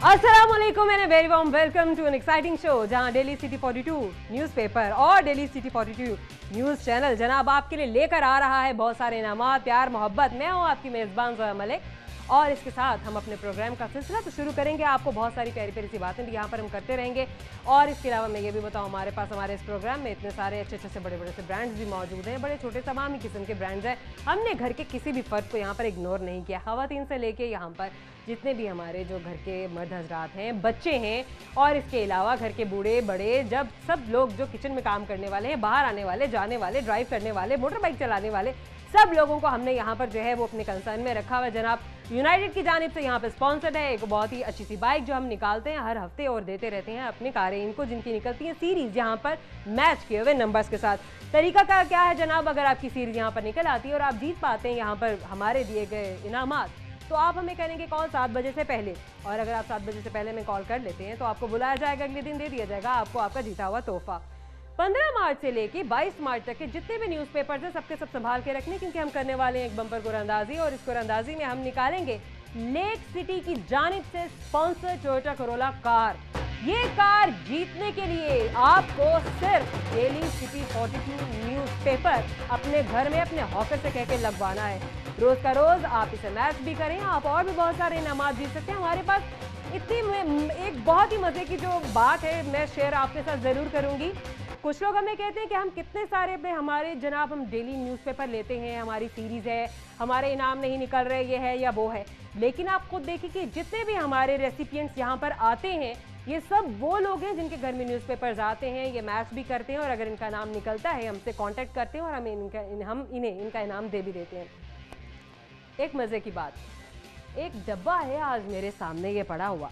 अस्सलामुअलैकुम and very warm welcome to an exciting show जहां daily city 42 newspaper और daily city 42 news channel जनाब आपके लिए लेकर आ रहा है बहुत सारे इनामात, प्यार, मोहब्बत। मैं हूं आपकी मेज़बान ज़ोया मलिक और इसके साथ हम अपने प्रोग्राम का सिलसिला तो शुरू करेंगे। आपको बहुत सारी प्यारी प्यारी सी बातें भी यहाँ पर हम करते रहेंगे और इसके अलावा मैं ये भी बताऊँ हमारे पास हमारे इस प्रोग्राम में इतने सारे अच्छे अच्छे से बड़े बड़े से ब्रांड्स भी मौजूद हैं, बड़े छोटे तमाम ही किस्म के ब्रांड्स हैं। हमने घर के किसी भी फ़र्द को यहाँ पर इग्नोर नहीं किया, ख़वातीन से लेके यहाँ पर जितने भी हमारे जो घर के मर्द हजरात हैं, बच्चे हैं और इसके अलावा घर के बूढ़े बड़े जब सब लोग जो किचन में काम करने वाले हैं, बाहर आने वाले, जाने वाले, ड्राइव करने वाले, मोटर बाइक चलाने वाले, सब लोगों को हमने यहाँ पर जो है वो अपने कंसर्न में रखा हुआ है। जनाब यूनाइटेड की जानिब से यहाँ पर स्पॉन्सर्ड है एक बहुत ही अच्छी सी बाइक जो हम निकालते हैं हर हफ्ते और देते रहते हैं अपने कारें को, जिनकी निकलती है सीरीज यहाँ पर मैच किए हुए नंबर्स के साथ। तरीका का क्या है जनाब, अगर आपकी सीरीज यहाँ पर निकल आती है और आप जीत पाते हैं यहाँ पर हमारे दिए गए इनामात, तो आप हमें करेंगे कॉल 7 बजे से पहले, और अगर आप 7 बजे से पहले में कॉल कर लेते हैं तो आपको बुलाया जाएगा, अगले दिन दे दिया जाएगा आपको आपका जीता हुआ तोहफा। 15 मार्च से लेके 22 मार्च तक के जितने भी न्यूज़पेपर्स हैं सबके सब संभाल के रखने, क्योंकि हम करने वाले हैं एक बम्पर कुरानंदाजी और इस कुरानंदाजी में हम निकालेंगे लेक सिटी की जानिब से स्पॉन्सर टोयोटा कोरोला कार। ये कार जीतने के लिए आपको सिर्फ डेली सिटी 42 न्यूज़पेपर अपने घर में अपने हॉकर से कह के लगवाना है। रोज का रोज आप इसे मैच भी करें, आप और भी बहुत सारे इनामात जीत सकते हैं। हमारे पास इतनी एक बहुत ही मजे की जो बात है मैं शेयर आपके साथ जरूर करूंगी। कुछ लोग हमें कहते हैं कि हम कितने सारे पे हमारे जनाब हम डेली न्यूज़पेपर लेते हैं, हमारी सीरीज है, हमारे इनाम नहीं निकल रहे, ये है या वो है। लेकिन आप खुद देखिए कि जितने भी हमारे रेसिपिएंट्स यहाँ पर आते हैं ये सब वो लोग हैं जिनके घर में न्यूज़पेपर्स आते हैं, ये मैच भी करते हैं और अगर इनका नाम निकलता है हमसे कांटेक्ट करते हैं और हम इन्हें इनका इनाम दे भी देते हैं। एक मज़े की बात, एक डब्बा है आज मेरे सामने ये पड़ा हुआ,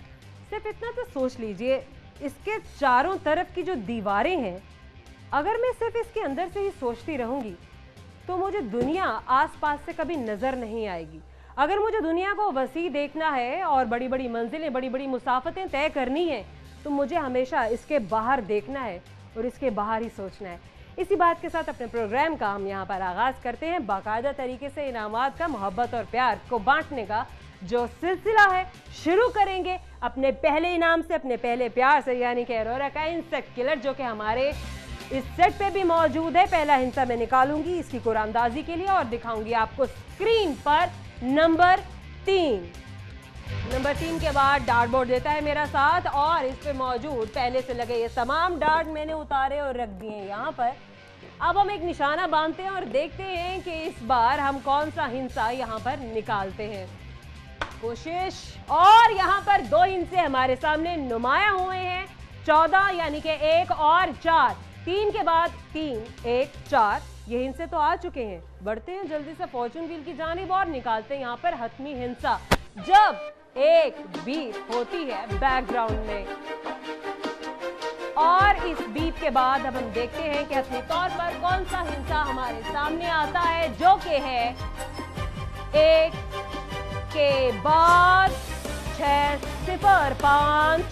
सिर्फ इतना तो सोच लीजिए इसके चारों तरफ की जो दीवारें हैं, अगर मैं सिर्फ इसके अंदर से ही सोचती रहूंगी तो मुझे दुनिया आसपास से कभी नज़र नहीं आएगी। अगर मुझे दुनिया को वसी देखना है और बड़ी बड़ी मंजिलें, बड़ी बड़ी मुसाफतें तय करनी है तो मुझे हमेशा इसके बाहर देखना है और इसके बाहर ही सोचना है। इसी बात के साथ अपने प्रोग्राम का हम यहाँ पर आगाज़ करते हैं बाकायदा तरीके से इनामात का, मोहब्बत और प्यार को बांटने का जो सिलसिला है शुरू करेंगे अपने पहले इनाम से, अपने पहले प्यार से, यानी कि अरोरा का इंसेक्ट किलर जो कि हमारे इस सेट पे भी मौजूद है। पहला हिस्सा मैं निकालूंगी इसकी कुरानंदाजी के लिए और दिखाऊंगी आपको स्क्रीन पर नंबर 3। नंबर 3 के बाद डार्ट बोर्ड देता है मेरा साथ और इस पे मौजूद पहले से लगे ये तमाम डार्ट मैंने उतारे और रख दिए यहाँ पर। अब हम एक निशाना बांधते हैं और देखते हैं कि इस बार हम कौन सा हिस्सा यहाँ पर निकालते हैं। कोशिश, और यहाँ पर 2 हिस्से हमारे सामने नुमाया हुए हैं, 14 यानी कि 1 और 4, 3 के बाद 3, 1, 4 ये हिस्से तो आ चुके हैं। बढ़ते हैं जल्दी से फॉर्चून व्हील की जानिब और निकालते हैं यहाँ पर हतमी हिस्सा जब एक बीप होती है बैकग्राउंड में, और इस बीप के बाद अब हम देखते हैं कि अपने तौर पर कौन सा हिस्सा हमारे सामने आता है, जो कि है 1 के बाद 605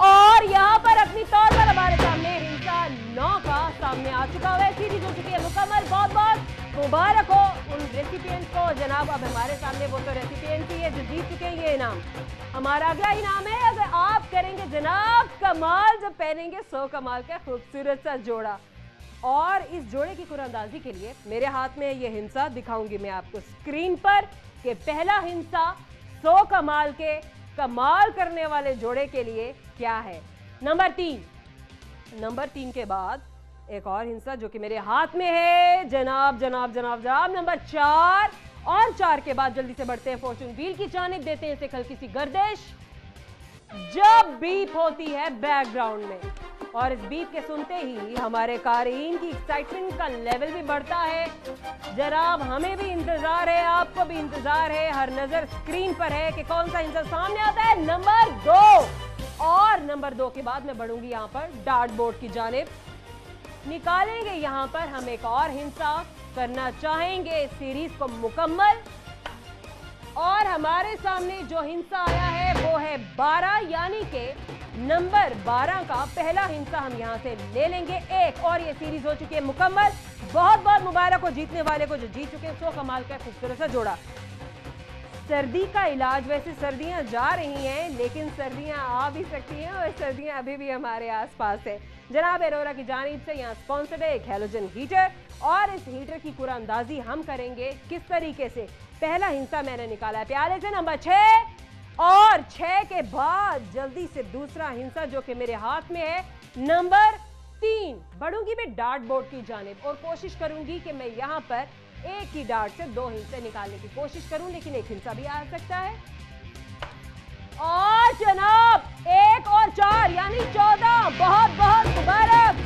और यहाँ पर अपनी तौर पर हमारे सामने हिस्सा 9 का सामने आ चुका है। सीरीज हो चुकी है मुकम्मल। बहुत बहुत मुबारक हो उन रेसिपिएंट्स को जनाब। अब हमारे सामने वो तो रेसिपिएंट्स ही है जो जीत चुके हैं ये इनाम। हमारा अगला इनाम है, अगर आप करेंगे जनाब कमाल, जब पहनेंगे 100 कमाल का खूबसूरत सा जोड़ा। और इस जोड़े की कुरानंदाजी के लिए मेरे हाथ में ये हिस्सा दिखाऊंगी मैं आपको स्क्रीन पर कि पहला हिस्सा 100 कमाल के कमाल करने वाले जोड़े के लिए क्या है। नंबर 3 के बाद एक और हिस्सा जो कि मेरे हाथ में है जनाब नंबर 4, और 4 के बाद जल्दी से बढ़ते हैं फॉर्चून व्हील की जानिब, देते हैं इसे हल्की सी गर्दिश जब बीप होती है बैकग्राउंड में। और इस बीप के सुनते ही हमारे कारीन की एक्साइटमेंट का लेवल भी बढ़ता है। जनाब हमें भी इंतजार है, आपको भी इंतजार है, हर नजर स्क्रीन पर है कि कौन सा हिस्सा सामने आता है। नंबर 2, और नंबर 2 के बाद मैं बढ़ूंगी यहाँ पर डार्ट बोर्ड की जानिब। निकालेंगे यहाँ पर हम एक और हिस्सा, करना चाहेंगे इस सीरीज को मुकम्मल, और हमारे सामने जो हिस्सा आया है वो है 12, यानी कि नंबर 12 का पहला हिस्सा हम यहाँ से ले लेंगे 1, और ये सीरीज हो चुकी है मुकम्मल। बहुत बहुत मुबारक हो जीतने वाले को जो जीत चुके हैं 100 कमाल का खूबसूरत सा जोड़ा। सर्दी का इलाज। वैसे सर्दियां जा रही हैं लेकिन सर्दियां आ भी सकती हैं और सर्दियां अभी भी हमारे आसपास है। जनाब एरोरा की जानिब से यहाँ स्पॉन्सर्ड है एक हैलोजन हीटर और इस हीटर की कुरानंदाजी हम करेंगे किस तरीके से। पहला हिस्सा मैंने निकाला है प्याले से नंबर 6 और 6 के बाद जल्दी से दूसरा हिस्सा जो कि मेरे हाथ में है नंबर 3। बढ़ूंगी मैं डार्ट बोर्ड की जानिब और कोशिश करूंगी कि मैं यहाँ पर एक ही डार्ट से 2 हिस्से निकालने की कोशिश करूं, लेकिन एक हिस्सा भी आ सकता है। और जनाब 1 और 4 यानी 14। बहुत बहुत मुबारक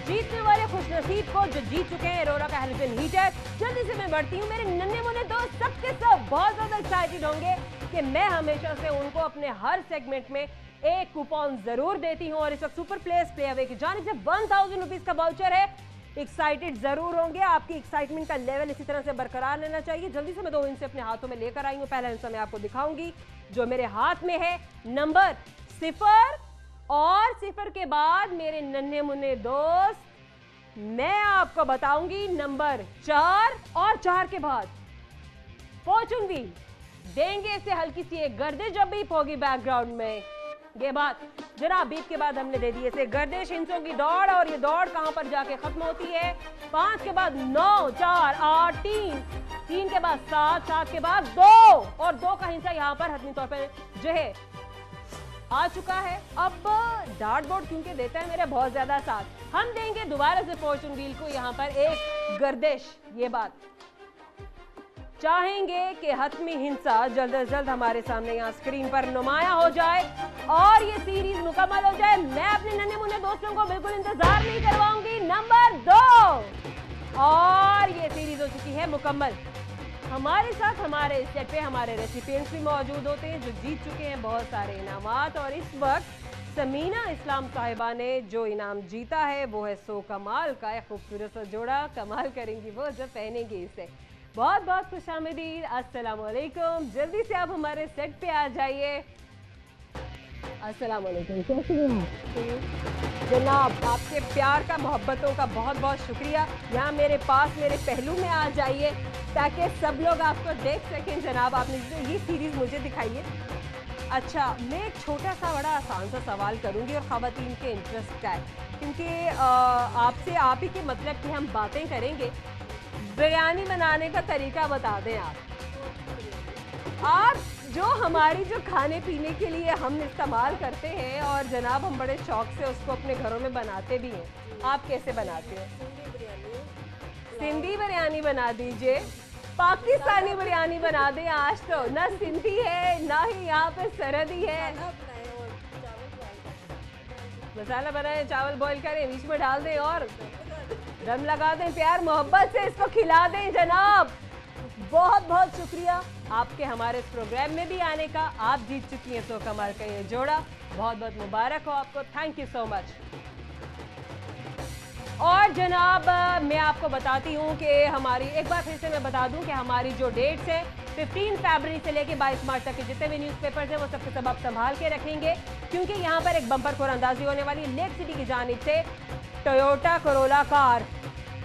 जीतने वाले खुशनसीब को जो जीत चुके हैं एरोरा का हैलोजन हीटर। जल्दी से मैं बढ़ती हूँ। मेरे नन्हे मुन्ने दोस्त सबके सब बहुत ज्यादा एक्साइटेड होंगे कि मैं हमेशा से उनको अपने हर सेगमेंट में एक कूपन जरूर देती हूँ और इस वक्त सुपर प्लेस प्ले अवे की जानिब से 1000 रुपीज का वाउचर है। एक्साइटेड जरूर होंगे, आपकी एक्साइटमेंट का लेवल इसी तरह से बरकरार रहना चाहिए। जल्दी से मैं 2 हिस्से अपने हाथों में लेकर आई हूँ। पहला हिस्सा मैं आपको दिखाऊंगी जो मेरे हाथ में है नंबर 0 और 0 के बाद मेरे नन्हे मुन्ने दोस्त मैं आपको बताऊंगी नंबर 4 और 4 के बाद फॉर्चून व्हील देंगे इसे हल्की सी एक गर्दिश जब बीप होगी बैकग्राउंड में। ये बात जनाब बीप के बाद हमने दे दी इसे गर्दिश हिंसों की दौड़ और ये दौड़ कहां पर जाके खत्म होती है 5 के बाद 9 4 8 3 के बाद 7 के बाद 2 और 2 का हिस्सा यहाँ पर हतमी तौर पर जो है आ चुका है। अब डार्ट बोर्ड क्योंकि देता है मेरे बहुत ज्यादा साथ, हम देंगे दोबारा से फॉर्चून व्हील को यहाँ पर एक गर्दिश। ये बात चाहेंगे कि हतमी हिंसा जल्द से जल्द हमारे सामने यहाँ स्क्रीन पर नुमाया हो जाए और ये सीरीज मुकम्मल हो जाए। मैं अपने नन्हे मुन्ने दोस्तों को बिल्कुल इंतजार नहीं करवाऊंगी। नंबर 2 और ये सीरीज हो चुकी है मुकम्मल। हमारे साथ हमारे सेट पे हमारे रेसिपिएंट्स भी मौजूद होते हैं जो जीत चुके हैं बहुत सारे इनामात और इस वक्त समीना इस्लाम साहिबा ने जो इनाम जीता है वो है सो कमाल का एक खूबसूरत सा जोड़ा। कमाल करेंगी वो जब पहनेंगी इसे। बहुत बहुत खुशामदीद, अस्सलाम वालेकुम। जल्दी से आप हमारे सेट पे आ जाइए। अस्सलाम वालेकुम, कैसे हैं जनाब? आपके प्यार का मोहब्बतों का बहुत बहुत शुक्रिया। यहाँ मेरे पास मेरे पहलू में आ जाइए ताकि सब लोग आपको देख सकें। जनाब आपने ये सीरीज़ मुझे दिखाई है। अच्छा, मैं एक छोटा सा बड़ा आसान सा सवाल करूँगी और ख़वातीन के इंटरेस्ट का है क्योंकि आपसे आप ही के मतलब की हम बातें करेंगे। बिरयानी बनाने का तरीका बता दें आप जो हमारी जो खाने पीने के लिए हम इस्तेमाल करते हैं और जनाब हम बड़े शौक से उसको अपने घरों में बनाते भी हैं। आप कैसे बनाते हैं? सिंधी बिरयानी बना दीजिए, पाकिस्तानी बिरयानी बना दें। आज तो ना सिंधी है ना ही यहाँ पे सरहदी है। मसाला बनाए, चावल बॉईल करें, बीच में डाल दें और दम लगा दें। प्यार मोहब्बत से इसको खिला दें जनाब। बहुत बहुत शुक्रिया आपके हमारे इस प्रोग्राम में भी आने का। आप जीत चुकी हैं सो कमाल का ये जोड़ा। बहुत बहुत मुबारक हो आपको। Thank you so much. और जनाब मैं आपको बताती हूँ कि हमारी एक बार फिर से मैं बता दूँ कि हमारी जो डेट्स हैं 15 फरवरी से लेके 22 मार्च तक के जितने भी न्यूज़पेपर्स हैं वो सबके सब आप संभाल के रखेंगे क्योंकि यहाँ पर एक बम्पर कुरानंदाजी होने वाली लेक सिटी की जानिब से टोयोटा कोरोला कार।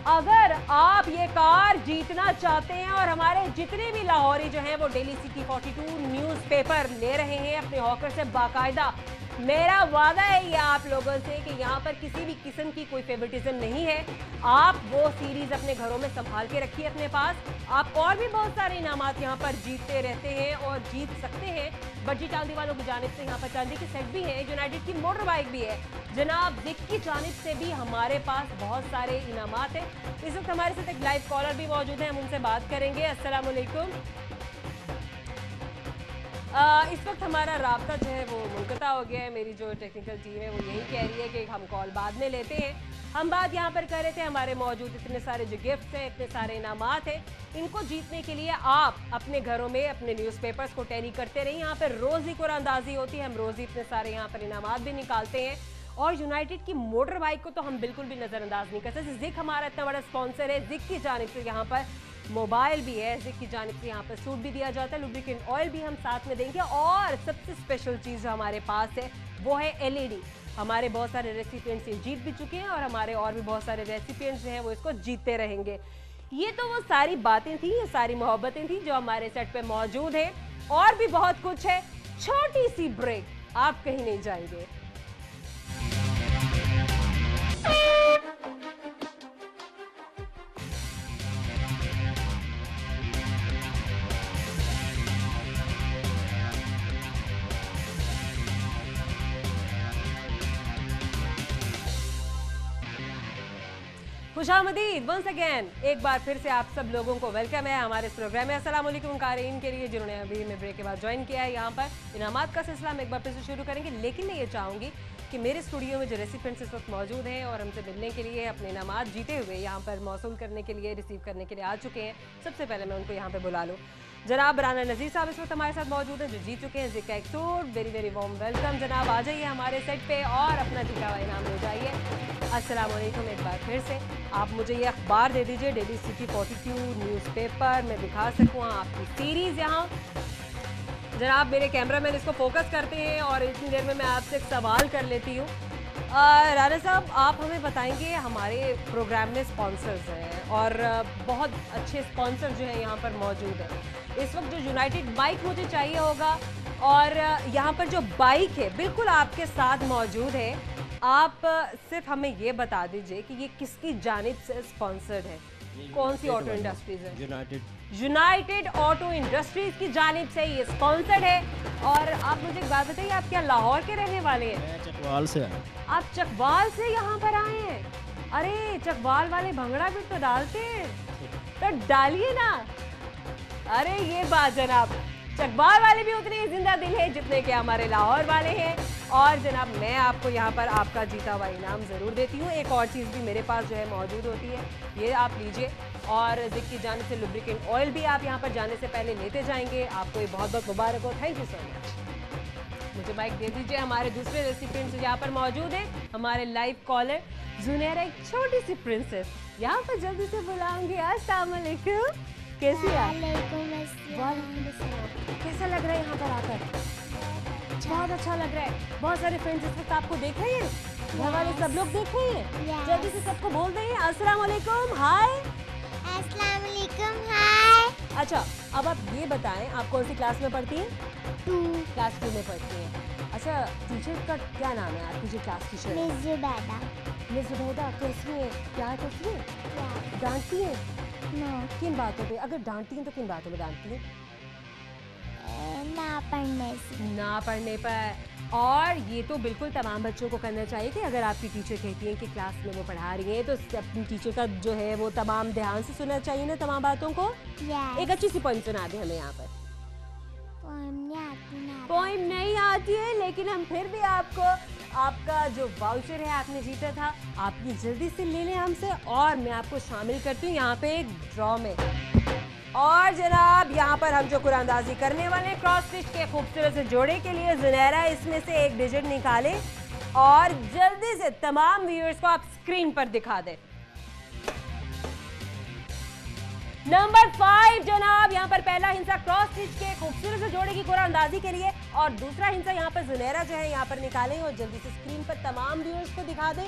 अगर आप ये कार जीतना चाहते हैं और हमारे जितने भी लाहौरी जो हैं वो डेली सिटी 42 न्यूज़पेपर ले रहे हैं अपने हॉकर से बाकायदा, मेरा वादा है ये आप लोगों से कि यहाँ पर किसी भी किस्म की कोई फेवरेटिज्म नहीं है। आप वो सीरीज अपने घरों में संभाल के रखिए अपने पास। आप और भी बहुत सारे इनामात यहाँ पर जीतते रहते हैं और जीत सकते हैं। बज्जी चांदी वालों की जानिब से यहाँ पर चांदी की सेट भी है, यूनाइटेड की मोटर बाइक भी है। जनाब जिक की जानिब से भी हमारे पास बहुत सारे इनामात हैं। इस वक्त हमारे साथ एक लाइव कॉलर भी मौजूद है, हम उनसे बात करेंगे। अस्सलाम वालेकुम। इस वक्त हमारा राब्ता जो है वो मुनक़ता हो गया है। मेरी जो टेक्निकल टीम है वो यही कह रही है कि हम कॉल बाद में लेते हैं। हम बात यहाँ पर कर रहे थे हमारे मौजूद इतने सारे जो गिफ्ट्स हैं, इतने सारे इनामात हैं, इनको जीतने के लिए आप अपने घरों में अपने न्यूज़पेपर्स को टैली करते रहिए। यहाँ पर रोज़ ही कुरानंदाजी होती है, हम रोज़ ही इतने सारे यहाँ पर इनामात भी निकालते हैं। और यूनाइटेड की मोटर बाइक को तो हम बिल्कुल भी नज़रअंदाज नहीं कर सकते। जिक हमारा इतना बड़ा स्पॉन्सर है, जिक की जानिब से यहाँ पर मोबाइल भी है, जिक की जानिब से यहाँ पर सूट भी दिया जाता है, लुब्रिकेंट ऑयल भी हम साथ में देंगे। और सबसे स्पेशल चीज़ जो हमारे पास है वो है LED। हमारे बहुत सारे रेसिपिएंट्स ये जीत भी चुके हैं और हमारे और भी बहुत सारे रेसिपिएंट्स जो हैं वो इसको जीतते रहेंगे। ये तो वो सारी बातें थी, ये सारी मोहब्बतें थी जो हमारे सेट पे मौजूद है। और भी बहुत कुछ है। छोटी सी ब्रेक, आप कहीं नहीं जाएंगे। खुशामदीद वंस अगेन, एक बार फिर से आप सब लोगों को वेलकम है हमारे इस प्रोग्राम में। अस्सलाम वालेकुम क़ारीन के लिए जिन्होंने अभी में ब्रेक के बाद ज्वाइन किया है। यहाँ पर इनामात का सिलसिला हम एक बार फिर से शुरू करेंगे, लेकिन मैं ये चाहूँगी कि मेरे स्टूडियो में जो रेसिपिएंट्स इस वक्त मौजूद हैं और हमसे मिलने के लिए अपने इनामात जीते हुए यहाँ पर मौसूल करने के लिए, रिसीव करने के लिए आ चुके हैं, सबसे पहले मैं उनको यहाँ पर बुला लूँ। जनाब राना नज़ीर साहब इस वक्त हमारे साथ मौजूद हैं जो जीत चुके हैं जिक्का एक suit. Very very warm welcome जनाब, आ जाइए हमारे सेट पे और अपना जीता हुआ इनाम ले जाइए। अस्सलाम वालेकुम, एक बार फिर से आप मुझे ये अखबार दे दीजिए, डेली सिटी 42 न्यूज़पेपर, मैं दिखा सकूँ आपकी सीरीज़। यहाँ जनाब मेरे कैमरामैन इसको फोकस करते हैं और इतनी देर में मैं आपसे एक सवाल कर लेती हूँ। राना साहब, आप हमें बताएंगे, हमारे प्रोग्राम में स्पॉन्सर्स हैं और बहुत अच्छे स्पॉन्सर जो हैं यहाँ पर मौजूद हैं। इस वक्त जो यूनाइटेड बाइक मुझे चाहिए होगा और यहाँ पर जो बाइक है बिल्कुल आपके साथ मौजूद है। आप सिर्फ हमें ये बता दीजिए कि ये किसकी जानिब से स्पॉन्सर्ड है, कौन सी ऑटो इंडस्ट्रीज है? यूनाइटेड ऑटो इंडस्ट्रीज की जानिब से ये स्पॉन्सर्ड है। और आप मुझे एक बात बताइए, आप क्या लाहौर के रहने वाले हैं? मैं चकवाल से आया। आप चकवाल से यहाँ पर आए हैं? अरे चकवाल वाले भंगड़ा भी तो डालते हैं, तो डालिए ना। अरे ये बात जनाब, चकवाल वाले भी उतने ही जिंदा दिल है जितने के हमारे लाहौर वाले हैं। और जनाब मैं आपको यहाँ पर आपका जीता हुआ इनाम ज़रूर देती हूँ। एक और चीज़ भी मेरे पास जो है मौजूद होती है, ये आप लीजिए। और जिक की जाने से लुब्रिकेंट ऑयल भी आप यहाँ पर जाने से पहले लेते जाएंगे। आपको ये बहुत बहुत मुबारक हो, थैंक यू सो मच। मुझे माइक दे दीजिए। हमारे दूसरे रेसिपिएंट्स यहाँ पर मौजूद हैं, हमारे लाइव कॉलर जुनैरा, एक छोटी सी प्रिंसेस। यहाँ पर जल्दी से बुलाऊंगी। अस्सलाम वालेकुम, कैसी है? कैसा लग रहा है यहाँ पर आकर? बहुत अच्छा लग रहा है। बहुत सारे फ्रेंड्स इस वक्त आपको देख रहे हैं, घर वाले सब लोग देख रहे हैं। जल्दी से सबको बोल दें अस्सलाम वालेकुम, हाय। अस्सलाम वालेकुम, हाय। अच्छा, अब आप ये बताएं, आप कौन सी क्लास में पढ़ती हैं? 2 क्लास 2 में पढ़ती हैं। अच्छा, टीचर का क्या नाम है आपकी जो क्लास टीचर है? मिस जुबैदा। मिस जुबैदा कैसी है, क्या करती है? डांटती है? नो, किन बातों पे? अगर डांटती हैं तो किन बातों पे डांटती हैं? ना पढ़ने से। ना पढ़ने पर। और ये तो बिल्कुल तमाम बच्चों को करना चाहिए कि अगर आपकी टीचर कहती हैं कि क्लास में वो पढ़ा रही हैं तो अपनी टीचर का जो है वो तमाम ध्यान से सुनना चाहिए ना तमाम बातों को। एक अच्छी सी पोइम सुना दे हमें यहाँ पर। पोइम नहीं आती है, लेकिन हम फिर भी आपको आपका जो वाउचर है आपने जीता था, आप ये जल्दी से ले लें हमसे और मैं आपको शामिल करती हूँ यहाँ पे एक ड्रॉ में। और जनाब यहाँ पर हम जो कुरानंदाजी करने वाले हैं क्रॉस स्टिच के खूबसूरत से जोड़े के लिए, जुनैरा इसमें से एक डिजिट निकालें और जल्दी से तमाम व्यूअर्स को आप स्क्रीन पर दिखा दें। नंबर 5 जनाब, यहाँ पर पहला हिस्सा क्रॉस स्टिच के खूबसूरत से जोड़े की कुरानंदाजी के लिए और दूसरा हिस्सा यहाँ पर जुनैरा जो है यहाँ पर निकालें और जल्दी से स्क्रीन पर तमाम व्यूअर्स को दिखा दें।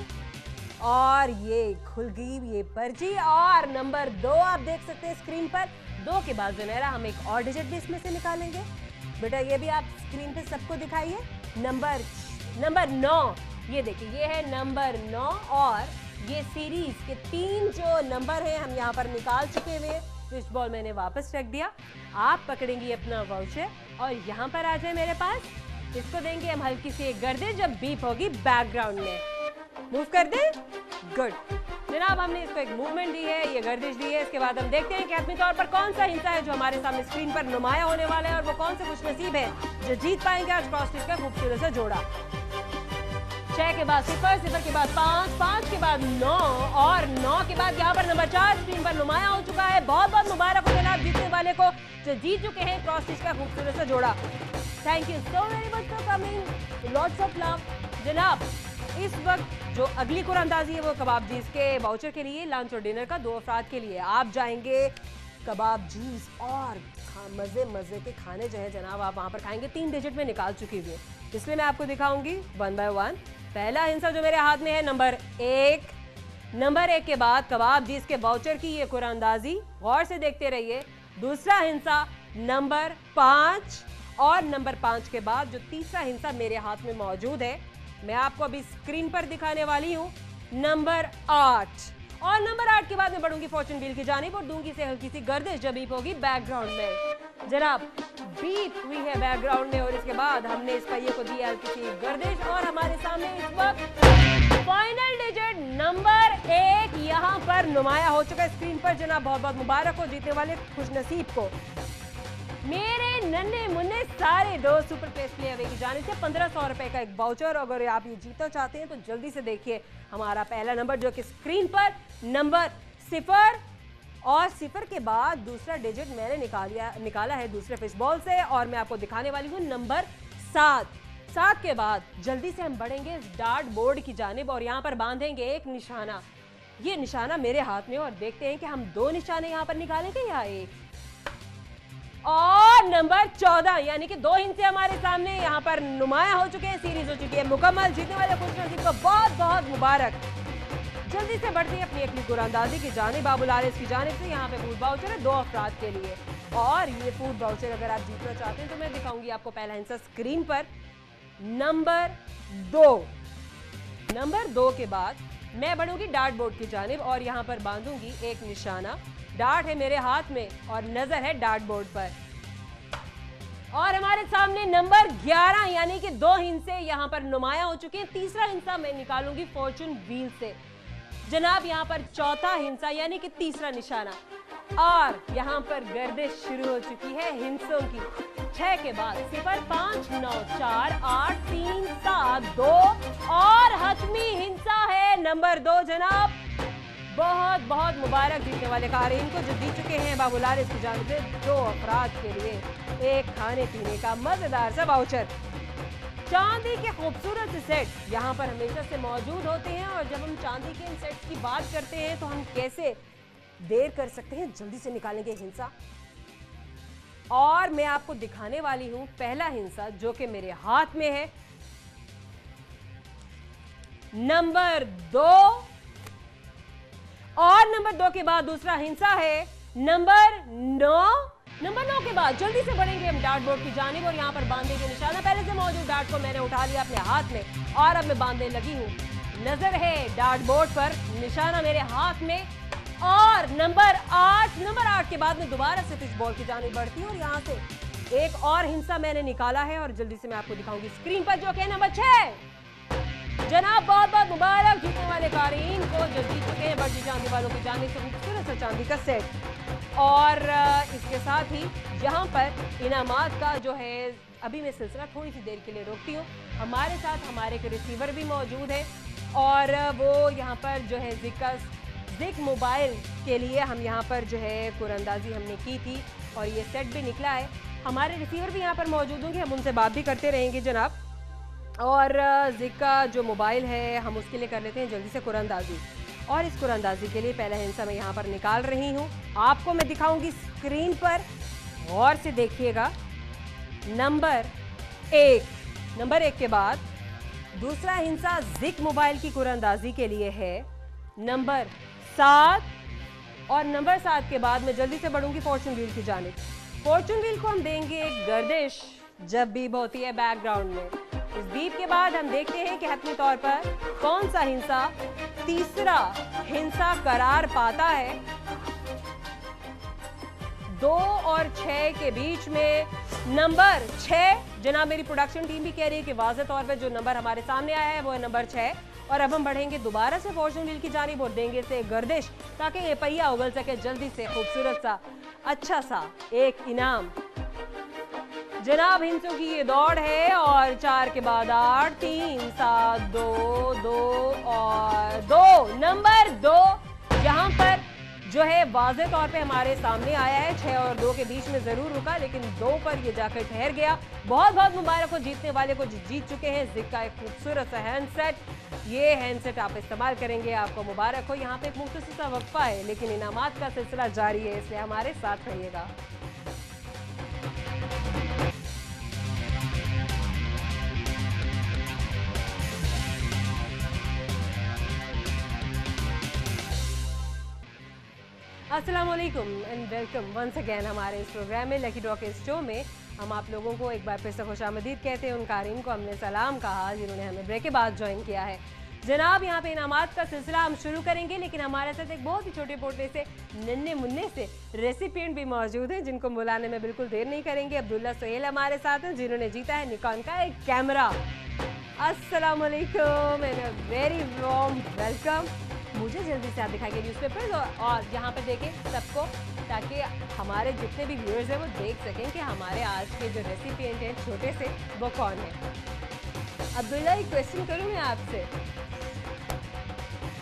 और ये खुल गई ये पर्ची। और नंबर 2 आप देख सकते हैं स्क्रीन पर। 2 के बाद जुनैरा हम एक और डिजिट भी इसमें से निकालेंगे। बेटा ये भी आप स्क्रीन पे सबको दिखाइए। नंबर 9, ये देखिए ये है नंबर 9। और ये सीरीज के 3 जो नंबर हैं हम यहाँ पर निकाल चुके हुए। स्विच बॉल मैंने वापस रख दिया। आप पकड़ेंगी अपना वाउचर और यहाँ पर आ जाए मेरे पास। इसको देंगे हम हल्की सी एक गर्दे, जब बीप होगी बैकग्राउंड में मूव कर दे। गुड जनाब, हमने इसको एक मूवमेंट दी है, ये गर्दिश दी है। इसके बाद हम देखते हैं कि अपने तौर पर कौन सा हिस्सा है जो हमारे सामने स्क्रीन पर नुमाया होने वाला है और वो कौन से खुश नसीब है जो जीत पाएंगे आज क्रॉस स्टिच का खूबसूरत सा जोड़ा। 6 के बाद 0, 0 के बाद 5, 5 के बाद 9 और 9 के बाद यहाँ पर नंबर 4 स्क्रीन पर नुमाया हो चुका है। बहुत बहुत मुबारक हो जनाब जीतने वाले को जो जीत चुके हैं क्रॉस स्टिच का खूबसूरत सा जोड़ा। Thank you so very much for coming, lots of love. जनाब इस वक्त जो अगली कुरानंदाजी है वो कबाब जीज के वाउचर के लिए, लंच और डिनर का 2 अफराद के लिए। आप जाएंगे कबाब जीज और मज़े मज़े के खाने जो है जनाब आप वहाँ पर खाएंगे। 3 डिजिट में निकाल चुकी हुई है, इसलिए मैं आपको दिखाऊंगी 1 बाय 1। पहला हिस्सा जो मेरे हाथ में है नंबर 1, नंबर 1 के बाद कबाब जीस के वाउचर की ये कुरानंदाजी गौर से देखते रहिए। दूसरा हिंसा नंबर 5 और नंबर 5 के बाद जो तीसरा हिंसा मेरे हाथ में मौजूद है मैं आपको अभी स्क्रीन पर दिखाने वाली हूं, नंबर 8। और नंबर 8 के बाद मैं बढ़ूंगी फॉर्चून व्हील की जानिब और दूंगी से हल्की सी गर्दिश जब बीप होगी बैकग्राउंड में। जनाब बीप हुई है बैकग्राउंड में और इसके बाद हमने इस पहिए को दी हल्की सी गर्दिश और हमारे सामने इस वक्त फाइनल डिजिट नंबर 1 यहाँ पर नुमाया हो चुका है स्क्रीन पर। जनाब बहुत बहुत मुबारक हो जीतने वाले खुशनसीब को। मेरे नन्हे मुन्ने सारे दोस्त सुपर प्लेस प्ले अवे की जाने से 1500 रुपए का एक वाउचर। अगर आप ये जीतना चाहते हैं तो जल्दी से देखिए हमारा पहला नंबर जो कि स्क्रीन पर नंबर 0 और 0 के बाद दूसरा डिजिट मैंने निकाला है दूसरे फिश बॉल से और मैं आपको दिखाने वाली हूँ नंबर 7 के बाद जल्दी से हम बढ़ेंगे डार्ट बोर्ड की जानिब और यहाँ पर बांधेंगे एक निशाना। ये निशाना मेरे हाथ में और देखते हैं कि हम 2 निशाने यहाँ पर निकालेंगे या एक। और नंबर 14 यानी कि 2 हिंसे हमारे सामने यहाँ पर नुमाया हो चुके हैं। सीरीज हो चुकी है मुकम्मल। जीतने वाले खुशनसीब को बहुत बहुत मुबारक। जल्दी से बढ़ती है अपनी अगली कुरानंदाजी की जानिब। बाबुल आरिस की जानिब से यहाँ पे फूड वाउचर है 2 अफराद के लिए और ये फूड वाउचर अगर आप जीतना चाहते हैं तो मैं दिखाऊंगी आपको पहला हिस्सा स्क्रीन पर। नंबर 2 के बाद मैं बढ़ूंगी डार्ट बोर्ड की जानिब और यहाँ पर बांधूंगी एक निशाना। डार्ट है मेरे हाथ में और नजर है डार्ट बोर्ड पर और हमारे सामने नंबर 11 यानी कि 2 हिंसे यहाँ पर नुमाया हो चुके हैं। तीसरा हिंसा मैं निकालूंगी फॉर्चून व्हील से। जनाब यहाँ पर चौथा हिंसा यानी कि तीसरा निशाना और यहाँ पर गर्दिश शुरू हो चुकी है हिंसों की। 6 के बाद 0 5 9 4 8 3 7 2 और हतमी हिंसा है नंबर 2। जनाब बहुत बहुत मुबारक जीतने वाले कारीन को जो जीत चुके हैं बाबुल आरिस की जानिब से 2 अफराद के लिए एक खाने पीने का मजेदार सा वाउचर। चांदी के खूबसूरत सेट यहाँ पर हमेशा से मौजूद होते हैं और जब हम चांदी के इन सेट्स की बात करते हैं तो हम कैसे देर कर सकते हैं। जल्दी से निकालेंगे हिंसा और मैं आपको दिखाने वाली हूं पहला हिंसा जो कि मेरे हाथ में है नंबर 2 और नंबर 2 के बाद दूसरा हिंसा है नंबर 9। नंबर 9 के बाद जल्दी से बढ़ेंगे हम डार्ट बोर्ड की जानिब और यहाँ पर बांधेंगे निशाना। पहले से मौजूद डार्ट को मैंने उठा लिया अपने हाथ में और अब मैं बांधने लगी हूँ। नजर है डार्ट बोर्ड पर, निशाना मेरे हाथ में और नंबर 8 के बाद मैं दोबारा से फिश बॉल की जानिब बढ़ती हूँ और यहाँ से एक और हिंसा मैंने निकाला है और जल्दी से मैं आपको दिखाऊंगी स्क्रीन पर जो कि नंबर 6। जनाब बहुत बहुत मुबारक जीतने वाले कारीन को जो जीत चुके हैं बड़ी चांदी वालों की जानिब से खूबसूरत सा चांदी का सेट। और इसके साथ ही यहाँ पर इनामात का जो है अभी मैं सिलसिला थोड़ी सी देर के लिए रोकती हूँ। हमारे साथ हमारे एक रिसीवर भी मौजूद है और वो यहाँ पर जो है जिक मोबाइल के लिए हम यहाँ पर जो है कुरानंदाजी हमने की थी और ये सेट भी निकला है। हमारे रिसीवर भी यहाँ पर मौजूद होंगे, हम उनसे बात भी करते रहेंगे जनाब। और जिक का जो मोबाइल है हम उसके लिए कर लेते हैं जल्दी से कुरानंदाजी और इस कुरानंदाजी के लिए पहला हिंसा मैं यहाँ पर निकाल रही हूँ। आपको मैं दिखाऊंगी स्क्रीन पर, गौर से देखिएगा। नंबर 1 के बाद दूसरा हिंसा जिक मोबाइल की कुरानंदाजी के लिए है नंबर 7 और नंबर 7 के बाद मैं जल्दी से बढ़ूंगी फॉर्चून व्हील की जानिब। फॉर्चून व्हील को हम देंगे एक गर्दिश जब बीप होती है बैकग्राउंड में। इस बीप के बाद हम देखते हैं कि हतमी तौर पर कौन सा हिंसा तीसरा हिंसा करार पाता है। 2 और 6 के बीच में नंबर 6। जनाब मेरी प्रोडक्शन टीम भी कह रही है कि वाज़ेह तौर पर जो नंबर हमारे सामने आया है वो है नंबर 6 और अब हम बढ़ेंगे दोबारा से फॉर्चून व्हील की जानिब और देंगे इसे गर्दिश ताकि ये पहिया उगल सके जल्दी से खूबसूरत सा अच्छा सा एक इनाम। जनाब हिंसों की ये दौड़ है और 4 के बाद 8 3 7 2 2 और 2। नंबर 2 यहाँ पर जो है वाज़ेह तौर पे हमारे सामने आया है। 6 और 2 के बीच में जरूर रुका लेकिन 2 पर ये जाकर ठहर गया। बहुत बहुत मुबारक हो जीतने वाले को जीत चुके हैं जिक का एक खूबसूरत सा हैंडसेट। ये हैंडसेट आप इस्तेमाल करेंगे, आपको मुबारक हो। यहाँ पे एक मुख्तसर सा वक्फा है लेकिन इनामात का सिलसिला जारी है, इसलिए हमारे साथ रहिएगा। अस्सलाम वालेकुम एंड वेलकम वंस अगेन हमारे इस प्रोग्राम में लकी ड्रॉ के शो में हम आप लोगों को एक बार फिर से खुशामदीद कहते हैं। उन कारीन को हमने सलाम कहा जिन्होंने हमें ब्रेक के बाद ज्वाइन किया है। जनाब यहाँ पे इनामात का सिलसिला हम शुरू करेंगे, लेकिन हमारे साथ एक बहुत ही छोटे पोटे से नन्हे मुन्ने से रेसिपिएंट भी मौजूद हैं जिनको बुलाने में बिल्कुल देर नहीं करेंगे। अब्दुल्ला सोहेल हमारे साथ हैं जिन्होंने जीता है निकॉन का एक कैमरा। अस्सलाम वालेकुम एंड वेरी वार्म वेलकम। मुझे जल्दी से आप दिखाएंगे न्यूज़पेपर और यहाँ पे देखें सबको, ताकि हमारे जितने भी व्यूअर्स हैं वो देख सकें कि हमारे आज के जो रेसिपिएंट हैं छोटे से वो कौन है। अब्दुल्ला एक क्वेश्चन करूँ मैं आपसे?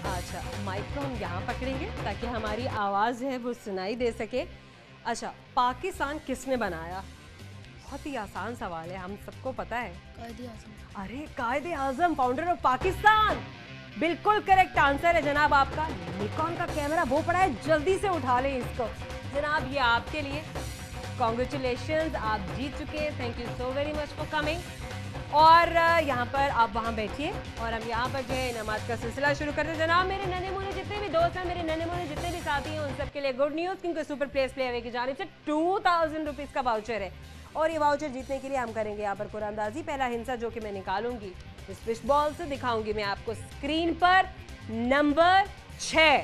अच्छा, माइक को हम यहाँ पकड़ेंगे ताकि हमारी आवाज़ है वो सुनाई दे सके। अच्छा, पाकिस्तान किसने बनाया? बहुत ही आसान सवाल है, हम सबको पता है। कायदे आज़म। अरे कायदे आज़म, फाउंडर ऑफ पाकिस्तान, बिल्कुल करेक्ट आंसर है जनाब आपका। निकॉन का कैमरा वो पड़ा है, जल्दी से उठा लें इसको। जनाब ये आपके लिए, कॉन्ग्रेचुलेशंस, आप जीत चुके हैं। Thank you so very much for coming. और यहाँ पर आप वहाँ बैठिए और हम यहाँ पर जो है इनामात का सिलसिला शुरू करते हैं। जनाब मेरे नन्हे मुन्ने जितने भी दोस्त हैं, मेरे नन्हे मुन्ने जितने भी साथी हैं, उन सबके लिए गुड न्यूज़, क्योंकि सुपर प्लेस प्ले अवे की जानिब से 2000 रुपीज़ का वाउचर है। और ये वाउचर जीतने के लिए हम करेंगे यहाँ पर कुरानंदाजी। पहला हिस्सा जो कि मैं निकालूंगी इस फिश बॉल से, दिखाऊंगी मैं आपको स्क्रीन पर। नंबर 6,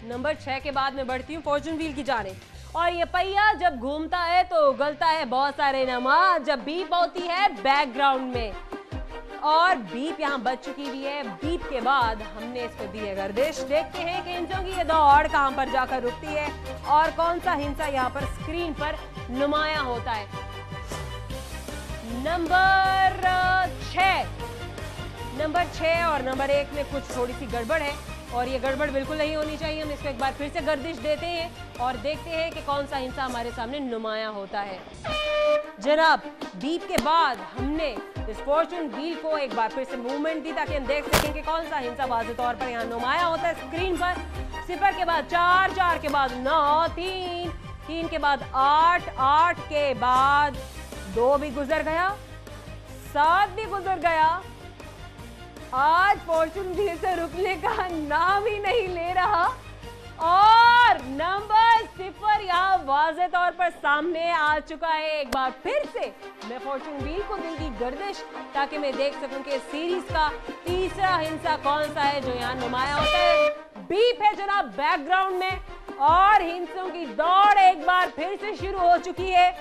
नंबर 6 के बाद मैं बढ़ती हूँ फॉर्चून व्हील की जानिब। और ये पहिया जब घूमता है तो उगलता है बहुत सारे इनामात, जब बीप होती है बैकग्राउंड में। और बीप यहाँ बज चुकी हुई है। बीप के बाद हमने इसको दी है गर्दिश। देखते हैं कि हिंसों की ये दौड़ कहाँ पर जाकर रुकती है और कौन सा हिंसा यहाँ पर स्क्रीन पर नुमाया होता है। नंबर 6, नंबर 6 और नंबर 1 में कुछ थोड़ी सी गड़बड़ है और ये गड़बड़ बिल्कुल नहीं होनी चाहिए। हम इसको एक बार फिर से गर्दिश देते हैं और देखते हैं कि कौन सा हिंसा हमारे सामने नुमाया होता है। जनाब बीप के बाद हमने इस फॉर्चून व्हील को एक बार फिर से मूवमेंट दी ताकि हम देख सकें कि कौन सा हिंसा वाज़े तौर पर यहाँ नुमाया होता है स्क्रीन पर। 0 के बाद 4, 4 के बाद 9, 3, 3 के बाद 8, 8 के बाद 2 भी गुजर गया, 7 भी गुजर गया। आज फॉर्चून व्हील से रुकने का नाम ही नहीं ले रहा और नंबर 0 यहाँ वाज़े तौर पर सामने आ चुका है। एक बार फिर से मैं फॉर्चून व्हील को दूंगी गर्दिश ताकि मैं देख सकूं कि सीरीज का तीसरा हिस्सा कौन सा है जो यहाँ नुमाया होता है। बीप है जनाब बैकग्राउंड में और हिंसों की दौड़ एक बार फिर से शुरू हो चुकी है।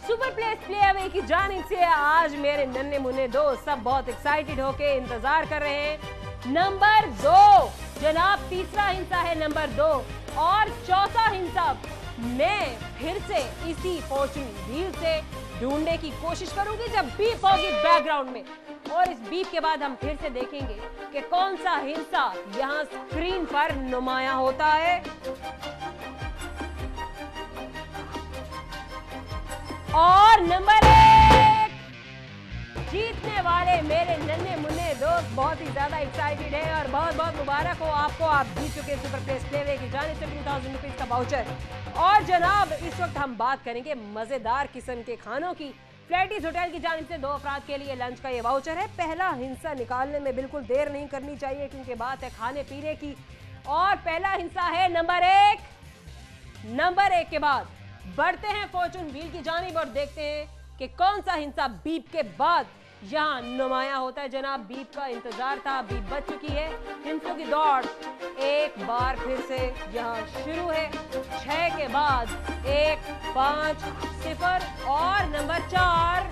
सुपर प्लेस प्ले अवे की जानिब से आज मेरे नन्हे मुन्ने दोस्त सब बहुत एक्साइटेड होके इंतजार कर रहे हैं। नंबर 2 जनाब, तीसरा हिंसा है नंबर 2 और चौथा हिंसा मैं फिर से इसी फॉर्चून व्हील से ढूंढने की कोशिश करूंगी जब बीप होगी बैकग्राउंड में। और इस बीप के बाद हम फिर से देखेंगे कि कौन सा हिंसा यहाँ स्क्रीन पर नुमाया होता है। और नंबर 1 जीतने वाले मेरे नन्हे मुन्ने दोस्त बहुत ही ज्यादा एक्साइटेड है और बहुत बहुत मुबारक हो आपको, आप जीत चुके सुपर प्लेस प्ले की जानिब से 2000 रुपीज का वाउचर। और जनाब इस वक्त हम बात करेंगे मजेदार किस्म के खानों की। फ्लैटीज होटल की जानिब से 2 अफराद के लिए लंच का ये वाउचर है। पहला हिस्सा निकालने में बिल्कुल देर नहीं करनी चाहिए क्योंकि बात है खाने पीने की। और पहला हिस्सा है नंबर 1। नंबर 1 के बाद बढ़ते हैं फॉर्चून व्हील की जानिब और देखते हैं कि कौन सा हिंसा बीप के बाद यहाँ नुमाया होता है। जनाब बीप का इंतजार था, बीप बज चुकी है। हिंसों की दौड़ एक बार फिर से यहाँ शुरू है। 6 के बाद 1, 5, 0 और नंबर 4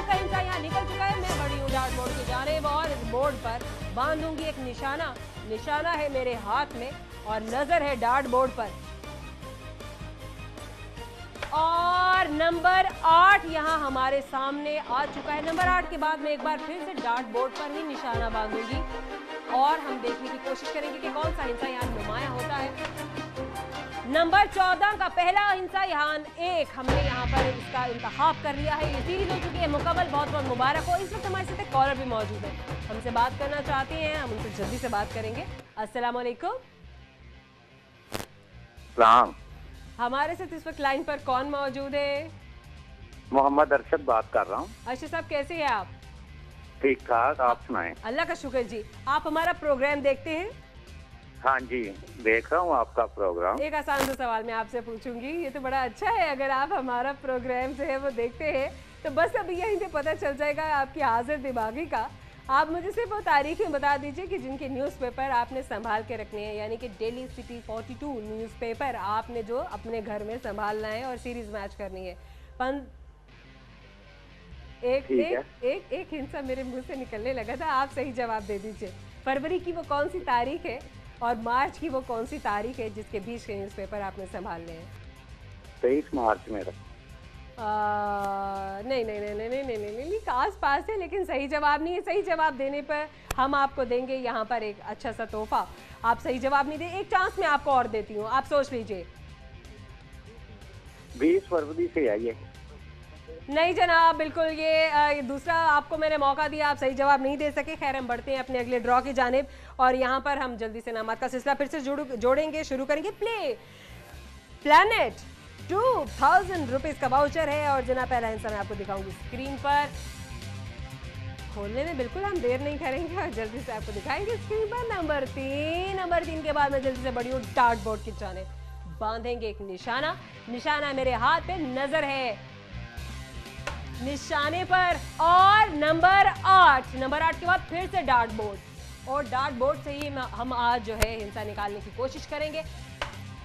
का हिंसा यहाँ निकल चुका है। मैं बड़ी हूँ डार्ट बोर्ड की जानिब और इस बोर्ड पर बांधूंगी एक निशाना। निशाना है मेरे हाथ में और नजर है डार्ट बोर्ड पर। और नंबर 8 यहाँ हमारे सामने आ चुका है। नंबर 8 के बाद मैं एक बार फिर से डार्ट बोर्ड पर ही निशाना बांधूंगी और हम देखने की कोशिश करेंगे कि कौन सा हिंसा यहाँ नुमाया होता है। नंबर 14 का पहला हिंसा यहाँ 1 हमने यहाँ पर इसका इंतखाब कर लिया है। ये सीरीज हो चुकी है मुकम्मल। बहुत बहुत मुबारक हो। इस वक्त हमारे साथ एक कॉलर भी मौजूद है, हमसे बात करना चाहते हैं, हम उनसे जल्दी से बात करेंगे। अस्सलाम वालेकुम। हमारे साथ इस वक्त लाइन पर कौन मौजूद है? मोहम्मद अरशद बात कर रहा हूँ। अरशद साहब कैसे हैं आप? ठीक ठाक, आप सुनाएं। अल्लाह का शुक्र जी। आप हमारा प्रोग्राम देखते हैं? हाँ जी, देख रहा हूँ आपका प्रोग्राम। एक आसान सा सवाल मैं आपसे पूछूंगी, ये तो बड़ा अच्छा है अगर आप हमारा प्रोग्राम जो है वो देखते हैं तो बस अभी यहीं से पता चल जाएगा आपकी हाजिर दिमागी का। आप मुझे सिर्फ वो तारीखें बता दीजिए कि जिनके न्यूज़पेपर आपने संभाल के रखने हैं, यानी कि डेली सिटी 42 न्यूज़पेपर आपने जो अपने घर में संभालना है और सीरीज मैच करनी है। एक हिंसा मेरे मुंह से निकलने लगा था, आप सही जवाब दे दीजिए। फरवरी की वो कौन सी तारीख है और मार्च की वो कौन सी तारीख है जिसके बीच के न्यूज़पेपर आपने संभालने हैं? 23 मार्च में। नहीं नहीं नहीं नहीं नहीं नहीं नहीं नहीं, आस पास है लेकिन सही जवाब नहीं है। सही जवाब देने पर हम आपको देंगे यहाँ पर एक अच्छा सा तोहफा। आप सही जवाब नहीं दे, एक चांस मैं आपको और देती हूँ, आप सोच लीजिए। 20 फरवरी से आइए। नहीं जनाब, बिल्कुल ये दूसरा आपको मैंने मौका दिया, आप सही जवाब नहीं दे सके। खैर हम बढ़ते हैं अपने अगले ड्रॉ की जानिब और यहाँ पर हम जल्दी से नामात का सिलसिला फिर से जोड़ेंगे, शुरू करेंगे। प्ले प्लैनेट 2000 रुपीज का वाउचर है और जनाब पहला हिस्सा मैं आपको दिखाऊंगी स्क्रीन पर। खोलने में बिल्कुल हम देर नहीं करेंगे और जल्दी से आपको दिखाएंगे स्क्रीन पर। नंबर 3 के बाद मैं जल्दी से बढ़ी हूँ डार्ट बोर्ड की जानिब। बांधेंगे एक निशाना, निशाना मेरे हाथ पे नजर है निशाने पर और नंबर 8 के बाद फिर से डार्ट बोर्ड और डार्ट बोर्ड से ही हम आज जो है हिंसा निकालने की कोशिश करेंगे।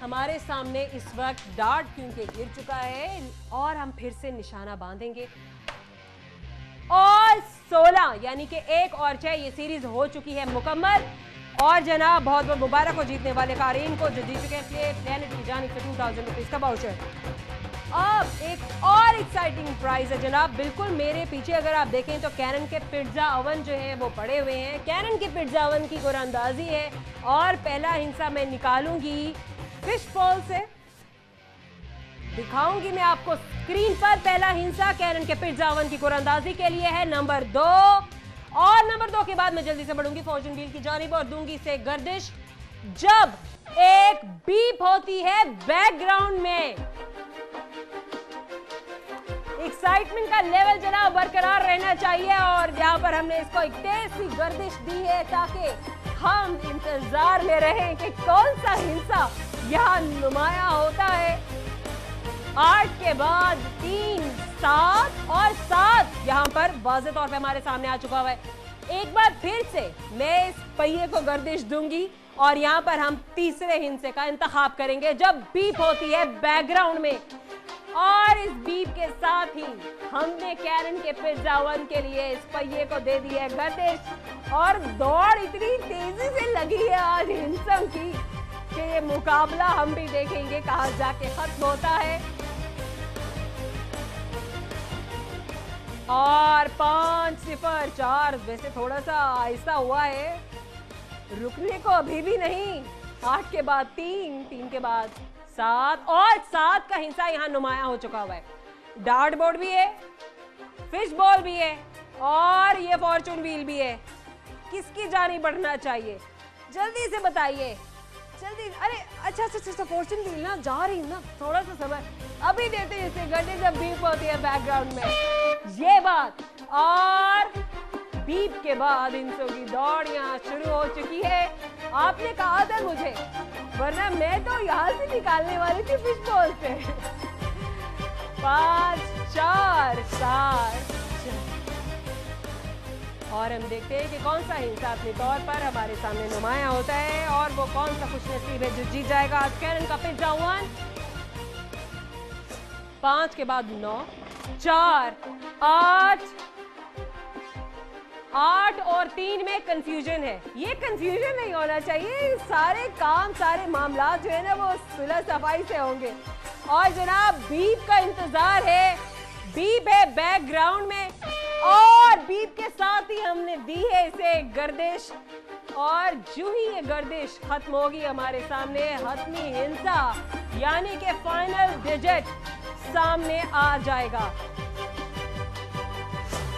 हमारे सामने इस वक्त डार्ट क्योंकि गिर चुका है और हम फिर से निशाना बांधेंगे और 16 यानी कि 1 और 6 ये सीरीज हो चुकी है मुकम्मल। और जनाब बहुत बहुत मुबारक हो जीतने वाले कारीन को जो जीत चुके हैं प्लैनेट की जानिब से 2000 रुपीज का वाउचर। अब एक और एक्साइटिंग प्राइज है जनाब, बिल्कुल मेरे पीछे अगर आप देखें तो कैनन के पिज्जा ओवन जो है वो पड़े हुए हैं। कैनन के पिज्जा ओवन की गोरंदाजी है और पहला हिस्सा मैं निकालूंगी फिश बॉल से, दिखाऊंगी मैं आपको स्क्रीन पर। पहला हिस्सा कैनन के पिज्जा ओवन की गोरंदाजी के लिए है नंबर 2 और नंबर 2 के बाद मैं जल्दी से बढ़ूंगी फॉर्चून व्हील की जानिब और दूंगी इसे गर्दिश जब एक बीप होती है बैकग्राउंड में। एक्साइटमेंट का लेवल जनाब बरकरार रहना चाहिए और यहाँ पर हमने इसको एक तेज सी गर्दिश दी है ताकि हम इंतजार में रहें कि कौन सा हिस्सा यहाँ नुमाया होता है। 8 के बाद 3, 7 और 7 यहाँ पर वाज़े तौर पे हमारे सामने आ चुका हुआ है। एक बार फिर से मैं इस पहिए को गर्दिश दूंगी और यहाँ पर हम तीसरे हिस्से का इंतखाब करेंगे जब बीप होती है बैकग्राउंड में। और इस बीप के साथ ही हमने कैनन के पिज्जा ओवन के लिए इस पहिए को दे दी है गर्दिश और दौड़ इतनी तेजी से लगी है आज हिंसम की कि ये मुकाबला हम भी देखेंगे कहाँ जाके खत्म होता है। और 5-0-4 वैसे थोड़ा सा आहिस्ता हुआ है, रुकने को अभी भी नहीं। 8 के बाद 3 के बाद 7 और 7 का हिस्सा यहाँ नुमाया हो चुका हुआ है। डार्ट बोर्ड भी है, फिश बॉल भी है और ये फॉर्चून व्हील भी है। किसकी जानी बढ़ना चाहिए जल्दी से बताइए, जल्दी। अरे अच्छा फॉर्चून व्हील ना जा रही ना, थोड़ा सा समय अभी देते हैं इसे घंटे जब बीप होती है बैकग्राउंड में ये बात। और बीप के बाद हिंसों की दौड़ यहाँ शुरू हो चुकी है। आपने कहा था मुझे, वरना मैं तो यहाँ से निकालने वाली थी फिश बॉल से। 5, 4, 7 और हम देखते हैं कि कौन सा हिस्सा अपने तौर पर हमारे सामने नुमाया होता है और वो कौन सा खुशनसीब है जो जीत जाएगा आज कैनन का पिज्जा ओवन। 5 के बाद 9, 4, 8 और 3 में कंफ्यूजन है। ये कंफ्यूजन नहीं होना चाहिए, सारे काम सारे मामला जो है ना वो सुलह सफाई से होंगे। और जनाब बीप का इंतजार है, बीप है बैकग्राउंड में और बीप के साथ ही हमने दी है इसे गर्दिश और जो ही ये गर्दिश खत्म होगी हमारे सामने हतमी हिंसा यानी कि फाइनल डिजिट सामने आ जाएगा।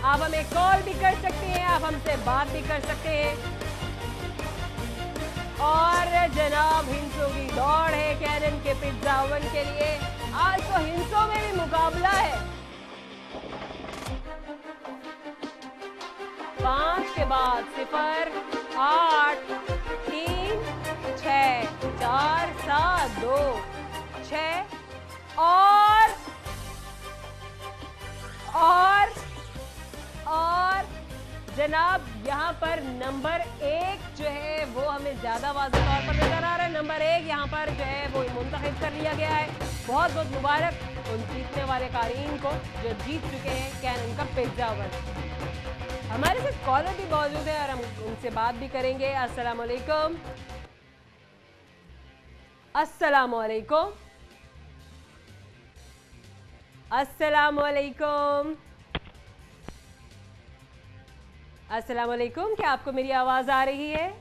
आप हमें कॉल भी कर सकते हैं, आप हमसे बात भी कर सकते हैं। और जनाब हिंसों की दौड़ है कैनन के पिज्जा ओवन के लिए। आज तो हिंसों में भी मुकाबला है। 5 के बाद 0, 8, 3, 6 4 7 2 6 और जनाब यहाँ पर नंबर 1 जो है वो हमें ज्यादा वाज़ेह तौर पर नजर आ रहा है। नंबर 1 यहाँ पर जो है वो मुंतखब कर लिया गया है। बहुत बहुत मुबारक उन जीतने वाले कारीन को जो जीत चुके हैं कैनन का पिज्जा ओवन। हमारे साथ कॉलर भी मौजूद है और हम उनसे बात भी करेंगे। अस्सलाम वालेकुम। अस्सलाम वालेकुम। अस्सलाम वालेकुम। अस्सलाम वालेकुम। क्या आपको मेरी आवाज़ आ रही है?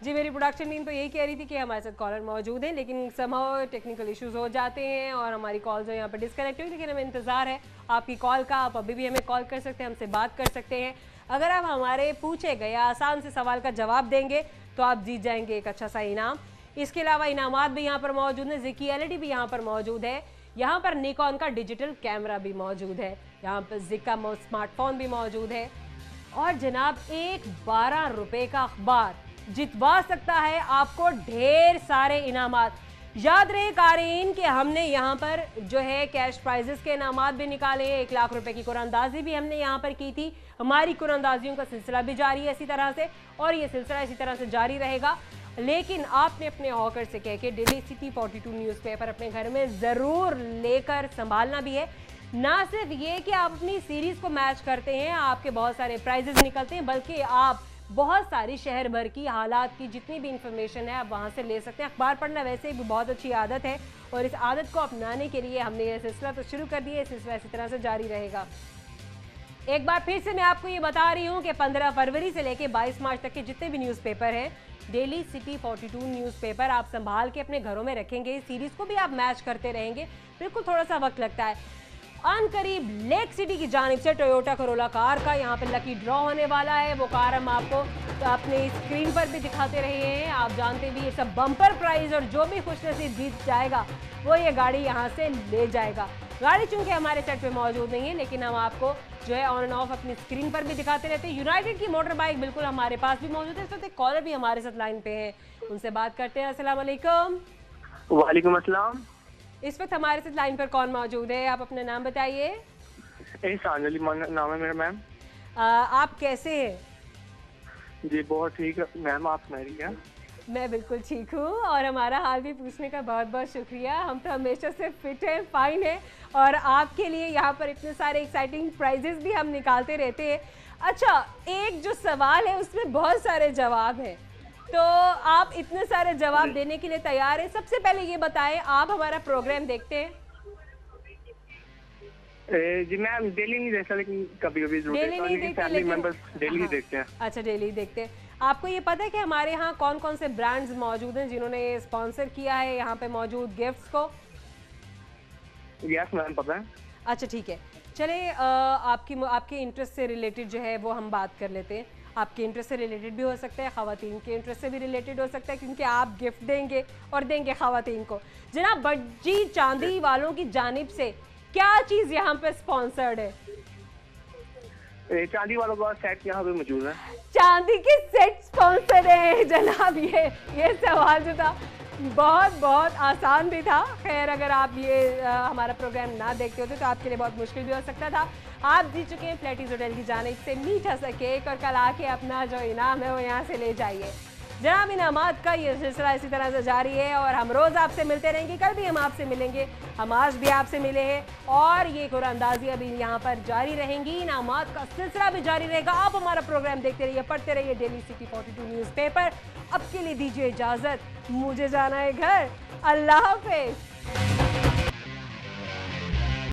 जी, मेरी प्रोडक्शन टीम तो यही कह रही थी कि हमारे साथ कॉलर मौजूद हैं, लेकिन समहाउ टेक्निकल इश्यूज हो जाते हैं और हमारी कॉल जो यहाँ पर डिस्कनेक्ट हुई। लेकिन हमें इंतज़ार है आपकी कॉल का। आप अभी भी हमें कॉल कर सकते हैं, हमसे बात कर सकते हैं। अगर आप हमारे पूछे गए आसान से सवाल का जवाब देंगे तो आप जीत जाएंगे एक अच्छा सा इनाम। इसके अलावा इनामात भी यहाँ पर मौजूद हैं, ज़िकी एलईडी भी यहाँ पर मौजूद है, यहाँ पर निकॉन का डिजिटल कैमरा भी मौजूद है, यहाँ पर ज़िका स्मार्टफोन भी मौजूद है और जनाब एक 12 रुपए का अखबार जितवा सकता है आपको ढेर सारे इनामात। याद रहे कारीन कि हमने यहाँ पर जो है कैश प्राइजेस के इनामात भी निकाले हैं। 1 लाख रुपए की कुरानदाजी भी हमने यहाँ पर की थी। हमारी कुरानदाजियों का सिलसिला भी जारी है इसी तरह से और ये सिलसिला इसी तरह से जारी रहेगा। लेकिन आपने अपने हॉकर से कह के डेली सिटी 42 न्यूज़पेपर अपने घर में ज़रूर लेकर संभालना भी है। ना सिर्फ ये कि आप अपनी सीरीज़ को मैच करते हैं, आपके बहुत सारे प्राइजेस निकलते हैं, बल्कि आप बहुत सारी शहर भर की हालात की जितनी भी इंफॉर्मेशन है आप वहाँ से ले सकते हैं। अखबार पढ़ना वैसे भी बहुत अच्छी आदत है और इस आदत को अपनाने के लिए हमने ये सिलसिला तो शुरू कर दिया है। सिलसिला इसी तरह से जारी रहेगा। एक बार फिर से मैं आपको ये बता रही हूँ कि 15 फरवरी से लेकर 22 मार्च तक के जितने भी न्यूज़पेपर हैं, डेली सिटी 42 न्यूज़पेपर आप संभाल के अपने घरों में रखेंगे। इस सीरीज़ को भी आप मैच करते रहेंगे। बिल्कुल थोड़ा सा वक्त लगता है। अन करीब लेक सिटी की जानिब से टोयोटा करोला कार का यहाँ पे लकी ड्रॉ होने वाला है। वो कार हम आपको अपने स्क्रीन पर भी दिखाते रहे हैं। आप जानते भी ये सब बम्पर प्राइस और जो भी खुशनसीब जीत जाएगा वो ये गाड़ी यहाँ से ले जाएगा। गाड़ी चूंकि हमारे सेट पे मौजूद नहीं है, लेकिन हम आपको जो है ऑन एंड ऑफ अपनी स्क्रीन पर भी दिखाते रहते हैं। यूनाइटेड की मोटर बाइक बिल्कुल हमारे पास भी मौजूद है। इस वक्त एक कॉलर भी हमारे साथ लाइन पे है, उनसे बात करते हैं। अस्सलाम वालेकुम। वालेकुम अस्सलाम। इस वक्त हमारे साथ लाइन पर कौन मौजूद है? आप अपना नाम बताइए। एहसान अली नाम है मेरा मैम। आप कैसे हैं? जी बहुत ठीक है मैम, आप सुनाइए। मैं बिल्कुल ठीक हूँ और हमारा हाल भी पूछने का बहुत बहुत शुक्रिया। हम तो हमेशा से फिट हैं, फाइन है और आपके लिए यहाँ पर इतने सारे एक्साइटिंग प्राइजेस भी हम निकालते रहते हैं। अच्छा, एक जो सवाल है उसमें बहुत सारे जवाब हैं, तो आप इतने सारे जवाब देने के लिए तैयार हैं? सबसे पहले ये बताएं, आप हमारा प्रोग्राम देखते हैं? जी मैम डेली नहीं देखता, लेकिन कभी कभी डेली नहीं देखते, लेकिन डेली देखते हैं। अच्छा, डेली देखते हैं। आपको ये पता है कि हमारे यहाँ कौन कौन से ब्रांड्स मौजूद हैं जिन्होंने स्पॉन्सर किया है यहाँ पे मौजूद गिफ्ट्स को? यस मैम पता है। अच्छा ठीक है, चले आपके इंटरेस्ट से रिलेटेड जो है वो हम बात कर लेते हैं। आपके इंटरेस्ट से रिलेटेड भी हो सकता है, ख़वातीन के इंटरेस्ट से भी रिलेटेड हो सकता है, क्योंकि आप गिफ्ट देंगे और देंगे ख़वातीन को। जनाब बज्जी चांदी वालों की जानिब से क्या चीज़ यहाँ पे स्पॉन्सर्ड है? चांदी वालों का सेट यहाँ पे मौजूद है। चांदी के सेट स्पॉन्सर है जनाब। ये सवाल जो था बहुत आसान भी था। खैर, अगर आप ये हमारा प्रोग्राम ना देखते होते तो आपके लिए बहुत मुश्किल भी हो सकता था। आप जीत चुके हैं फ्लैटीज होटल की जानिब से मीठा सा केक और कल आके अपना जो इनाम है वो यहाँ से ले जाइए। जनाब इनामात का ये सिलसिला इसी तरह से जारी है और हम रोज़ आपसे मिलते रहेंगे। कल भी हम आपसे मिलेंगे, हम आज भी आपसे मिले हैं और ये कुरानदाजी अभी यहाँ पर जारी रहेंगी। इनामात का सिलसिला भी जारी रहेगा। आप हमारा प्रोग्राम देखते रहिए, पढ़ते रहिए डेली सिटी 42 न्यूज़पेपर। अब के लिए दीजिए इजाज़त, मुझे जाना है घर। अल्लाह हाफ़िज़।